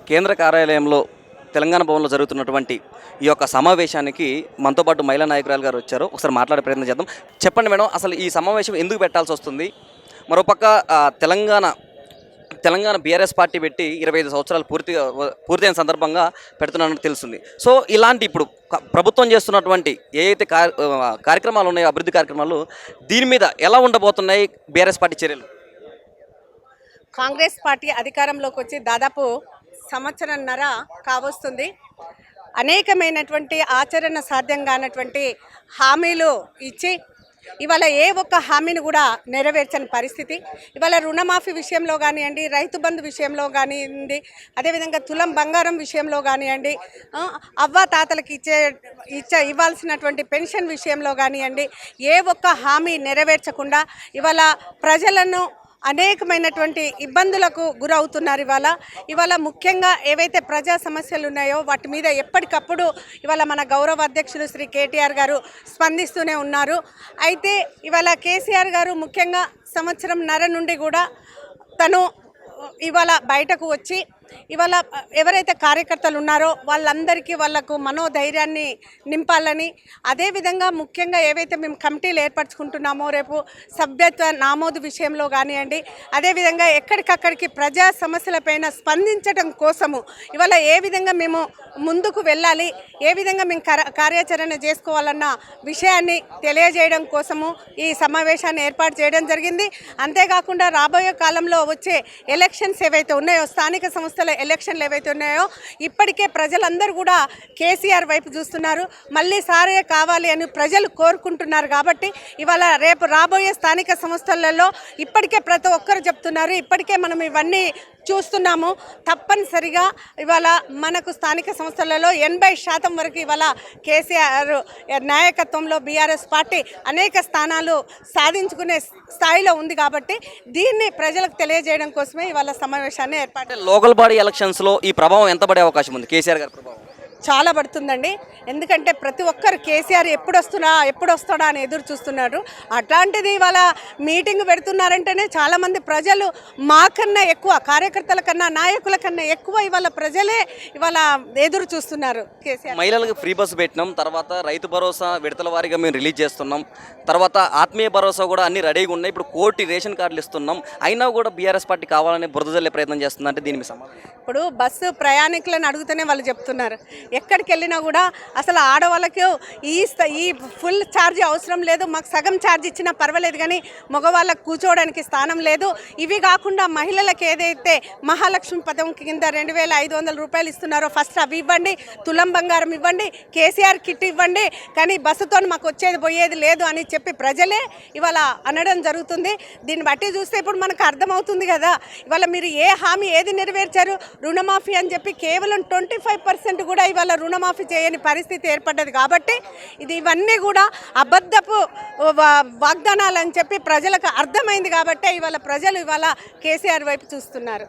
కేంద్ర కార్యాలయంలో తెలంగాణ భవన్లో జరుగుతున్నటువంటి ఈ యొక్క సమావేశానికి మనతో పాటు మహిళా నాయకురాలు గారు వచ్చారు. ఒకసారి మాట్లాడే ప్రయత్నం చేద్దాం. చెప్పండి మేడం, అసలు ఈ సమావేశం ఎందుకు పెట్టాల్సి వస్తుంది? మరోపక్క తెలంగాణ బీఆర్ఎస్ పార్టీ పెట్టి 25 సంవత్సరాలు పూర్తయిన సందర్భంగా పెడుతున్నానని తెలుస్తుంది. సో ఇలాంటి ఇప్పుడు ప్రభుత్వం చేస్తున్నటువంటి ఏవైతే కార్యక్రమాలు ఉన్నాయో, అభివృద్ధి కార్యక్రమాలు, దీని మీద ఎలా ఉండబోతున్నాయి బీఆర్ఎస్ పార్టీ చర్యలు? కాంగ్రెస్ పార్టీ అధికారంలోకి వచ్చి దాదాపు సంవత్సరంన్నర కావస్తుంది. అనేకమైనటువంటి ఆచరణ సాధ్యం కానటువంటి హామీలు ఇచ్చి ఇవాళ ఏ ఒక్క హామీని కూడా నెరవేర్చని పరిస్థితి. ఇవాళ రుణమాఫీ విషయంలో కానివ్వండి, రైతు బంధు విషయంలో కానివ్వండి, అదేవిధంగా తులం బంగారం విషయంలో కానివ్వండి, అవ్వ తాతలకు ఇవ్వాల్సినటువంటి పెన్షన్ విషయంలో కానివ్వండి, ఏ ఒక్క హామీ నెరవేర్చకుండా ఇవాళ ప్రజలను అనేకమైనటువంటి ఇబ్బందులకు గురవుతున్నారు. ఇవాళ ముఖ్యంగా ఏవైతే ప్రజా సమస్యలు ఉన్నాయో వాటి మీద ఎప్పటికప్పుడు ఇవాళ మన గౌరవ అధ్యక్షులు శ్రీ కేటీఆర్ గారు స్పందిస్తూనే ఉన్నారు. అయితే ఇవాళ కేసీఆర్ గారు ముఖ్యంగా సంవత్సరంన్నర నుండి కూడా తను ఇవాళ బయటకు వచ్చి ఇవాళ ఎవరైతే కార్యకర్తలు ఉన్నారో వాళ్ళందరికీ వాళ్ళకు మనోధైర్యాన్ని నింపాలని, అదేవిధంగా ముఖ్యంగా ఏవైతే మేము కమిటీలు ఏర్పరచుకుంటున్నామో రేపు సభ్యత్వ నామోదు విషయంలో కానివ్వండి, అదేవిధంగా ఎక్కడికక్కడికి ప్రజా సమస్యలపైన స్పందించడం కోసము ఇవాళ ఏ విధంగా మేము ముందుకు వెళ్ళాలి, ఏ విధంగా మేము కార్యాచరణ చేసుకోవాలన్న విషయాన్ని తెలియజేయడం కోసము ఈ సమావేశాన్ని ఏర్పాటు చేయడం జరిగింది. అంతేకాకుండా రాబోయే కాలంలో వచ్చే ఎలక్షన్స్ ఏవైతే ఉన్నాయో, స్థానిక సంస్థల ఎలక్షన్లు ఏవైతే ఉన్నాయో, ఇప్పటికే ప్రజలందరూ కూడా కేసీఆర్ వైపు చూస్తున్నారు. మళ్ళీ సారే కావాలి అని ప్రజలు కోరుకుంటున్నారు. కాబట్టి ఇవాళ రేపు రాబోయే స్థానిక సంస్థలలో ఇప్పటికే ప్రతి ఒక్కరు చెప్తున్నారు, ఇప్పటికే మనం ఇవన్నీ చూస్తున్నాము. తప్పనిసరిగా ఇవాళ మనకు స్థానిక సంస్థలలో 80% వరకు ఇవాళ కేసీఆర్ నాయకత్వంలో బీఆర్ఎస్ పార్టీ అనేక స్థానాలు సాధించుకునే స్థాయిలో ఉంది. కాబట్టి దీన్ని ప్రజలకు తెలియజేయడం కోసమే ఇవాళ సమావేశాన్ని ఏర్పాటు. లోకల్ బాడీ ఎలక్షన్స్లో ఈ ప్రభావం ఎంత పడే అవకాశం ఉంది? కేసీఆర్ గారి ప్రభావం చాలా పడుతుందండి. ఎందుకంటే ప్రతి ఒక్కరు కేసీఆర్ ఎప్పుడు వస్తాడా అని ఎదురు చూస్తున్నారు. అట్లాంటిది ఇవాళ మీటింగ్ పెడుతున్నారంటేనే చాలామంది ప్రజలు మాకన్నా ఎక్కువ, కార్యకర్తల కన్నా నాయకుల కన్నా ఎక్కువ ఇవాళ ప్రజలే ఇవాళ ఎదురు చూస్తున్నారు. కేసీఆర్ మహిళలకు ఫ్రీ బస్సు పెట్టినాం, తర్వాత రైతు భరోసా విడతల వారీగా మేము రిలీజ్ చేస్తున్నాం, తర్వాత ఆత్మీయ భరోసా కూడా అన్ని రెడీగా ఉన్నాయి, ఇప్పుడు కోటి రేషన్ కార్డులు ఇస్తున్నాం, అయినా కూడా బీఆర్ఎస్ పార్టీ కావాలని బురద జల్లే ప్రయత్నం చేస్తుందంటే దీని మీద సమాధానం? ఇప్పుడు బస్సు ప్రయాణికులను అడుగుతూనే వాళ్ళు చెప్తున్నారు, ఎక్కడికి వెళ్ళినా కూడా అసలు ఆడవాళ్ళకి ఈ ఫుల్ ఛార్జ్ అవసరం లేదు, మాకు సగం ఛార్జ్ ఇచ్చినా పర్వాలేదు, కానీ మగవాళ్ళకు కూర్చోవడానికి స్థానం లేదు. ఇవి కాకుండా మహిళలకు ఏదైతే మహాలక్ష్మి పథకం కింద 2500 రూపాయలు ఇస్తున్నారో ఫస్ట్ అవి ఇవ్వండి, తులం బంగారం ఇవ్వండి, కేసీఆర్ కిట్ ఇవ్వండి, కానీ బస్సుతో మాకు వచ్చేది పోయేది లేదు అని చెప్పి ప్రజలే ఇవాళ అనడం జరుగుతుంది. దీన్ని బట్టి చూస్తే ఇప్పుడు మనకు అర్థమవుతుంది కదా, ఇవాళ మీరు ఏ హామీ ఏది నెరవేర్చారు? రుణమాఫీ అని చెప్పి కేవలం 25% కూడా ఇవాళ రుణమాఫీ చేయని పరిస్థితి ఏర్పడ్డది. కాబట్టి ఇవన్నీ కూడా అబద్ధపు వాగ్దానాలు అని చెప్పి ప్రజలకు అర్థమైంది. కాబట్టి ఇవాళ ప్రజలు కేసీఆర్ వైపు చూస్తున్నారు.